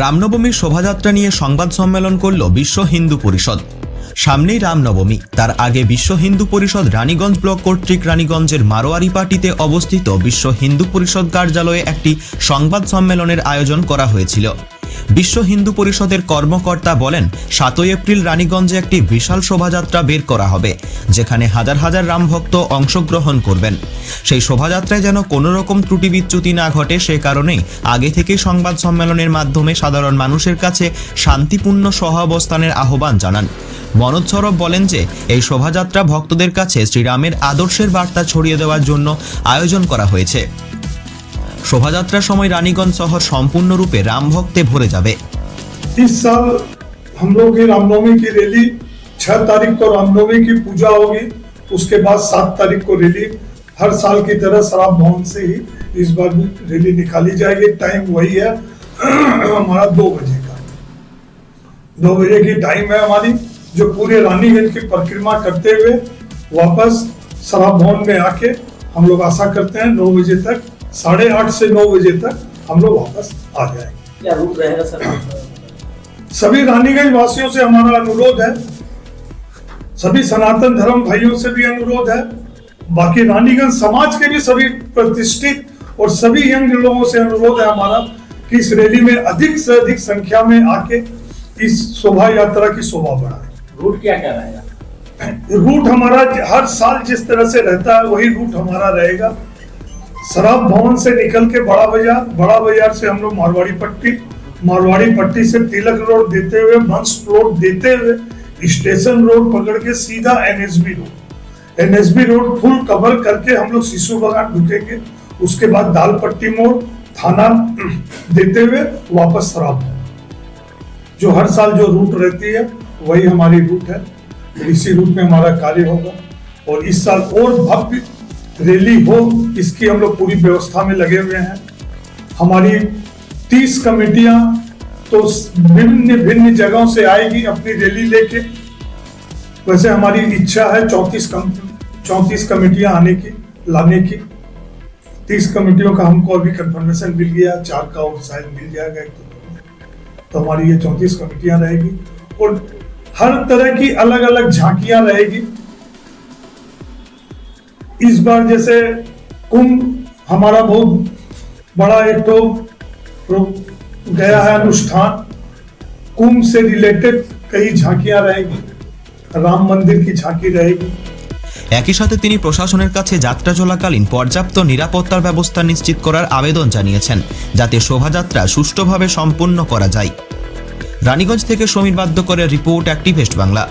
রামনবমীর শোভাযাত্রা নিয়ে সংবাদ সম্মেলন করল বিশ্ব হিন্দু পরিষদ। সামনেই রামনবমী, তার আগে বিশ্ব হিন্দু পরিষদ রানীগঞ্জ ব্লক কর্তৃক রানীগঞ্জের মারোয়ারিপাটিতে অবস্থিত বিশ্ব হিন্দু পরিষদ কার্যালয়ে একটি সংবাদ সম্মেলনের আয়োজন করা হয়েছিল। বিশ্ব হিন্দু পরিষদের কর্মকর্তা বলেন, 7 এপ্রিল রানীগঞ্জে একটি বিশাল শোভাযাত্রা বের করা হবে, যেখানে হাজার হাজার রামভক্ত অংশগ্রহণ করবেন। সেই শোভাযাত্রায় যেন কোনো রকম ত্রুটি বিচ্যুতি না ঘটে, সে কারণেই আগে থেকেই সংবাদ সম্মেলনের মাধ্যমে সাধারণ মানুষের কাছে শান্তিপূর্ণ সহাবস্থানের আহ্বান জানান। মনোজ সরব বলেন যে এই শোভাযাত্রা ভক্তদের কাছে শ্রীরামের আদর্শের বার্তা ছড়িয়ে দেওয়ার জন্য আয়োজন করা হয়েছে। শোভাযাত্রার সময় রানীগঞ্জ শহর সম্পূর্ণরূপে রাম ভক্তে ভরে যাবে। इस साल हम लोग की रामनवमी की रैली 6 तारीख को रामनवमी की पूजा होगी, उसके बाद 7 तारीख को रैली हर साल की तरह शराब भवन से ही इस बार भी रैली निकाली जाएगी। टाइम वही है हमारा 2 बजे का, 2 बजे की टाइम है हमारी, जो पूरे रानीगंज की परिक्रमा करते हुए वापस शराब भवन में आके हम लोग आशा करते हैं 9 बजे तक, 8:30 से 9 बजे तक हम लोग वापस आ जाएंगे। क्या रूट रहेगा सर? सभी रानीगंज वासियों से हमारा अनुरोध है, सभी सनातन धर्म भाइयों से भी अनुरोध है, बाकी रानीगंज समाज के भी सभी प्रतिष्ठित और सभी यंग लोगों से अनुरोध है हमारा कि इस रैली में अधिक से अधिक संख्या में आके इस शोभा यात्रा की शोभा बढ़ाए। रूट क्या क्या रहेगा? रूट हमारा हर साल जिस तरह से रहता है वही रूट हमारा रहेगा। शराब भवन से निकल के बड़ा बाजार से हम लोग मारवाड़ी पट्टी से तिलक रोड देते हुए, बंस रोड देते हुए स्टेशन रोड पकड़ के सीधा एनएसबी रोड फुल कवर करके हम लोग शिशु बागान ढुकेंगे। उसके बाद दाल पट्टी मोड़ थाना देते हुए वापस शराब भवन। जो हर साल जो रूट रहती है वही हमारी रूट है, इसी रूट में हमारा कार्य होगा। और इस साल और भव्य रैली हो, इसकी हम लोग पूरी व्यवस्था में लगे हुए हैं। हमारी 30 कमेटियां तो विभिन्न जगहों से आएगी अपनी रैली लेके। वैसे हमारी इच्छा है 34 कमेटियां लाने की। 30 कमेटियों का हमको अभी कंफर्मेशन मिल गया, 4 का और शायद मिल जाएगा एक तो हमारी ये 34 कमेटियां रहेगी और हर तरह की अलग अलग झांकियां रहेगी। इस बार जैसे कुंभ हमारा बहुत बड़ा एक तो गया है अनुष्ठान, कुंभ से रिलेटेड कई झांकियां रहेगी, राम मंदिर की झांकी रहेगी। একই সাথে তিনি প্রশাসনের কাছে যাত্রা চলাকালীন পর্যাপ্ত নিরাপত্তার ব্যবস্থা নিশ্চিত করার আবেদন জানিয়েছেন, যাতে শোভাযাত্রা সুষ্ঠুভাবে সম্পন্ন করা যায়। রানীগঞ্জ থেকে সমীর বাদ্যকরের রিপোর্ট, অ্যাক্টিভিস্ট বাংলা।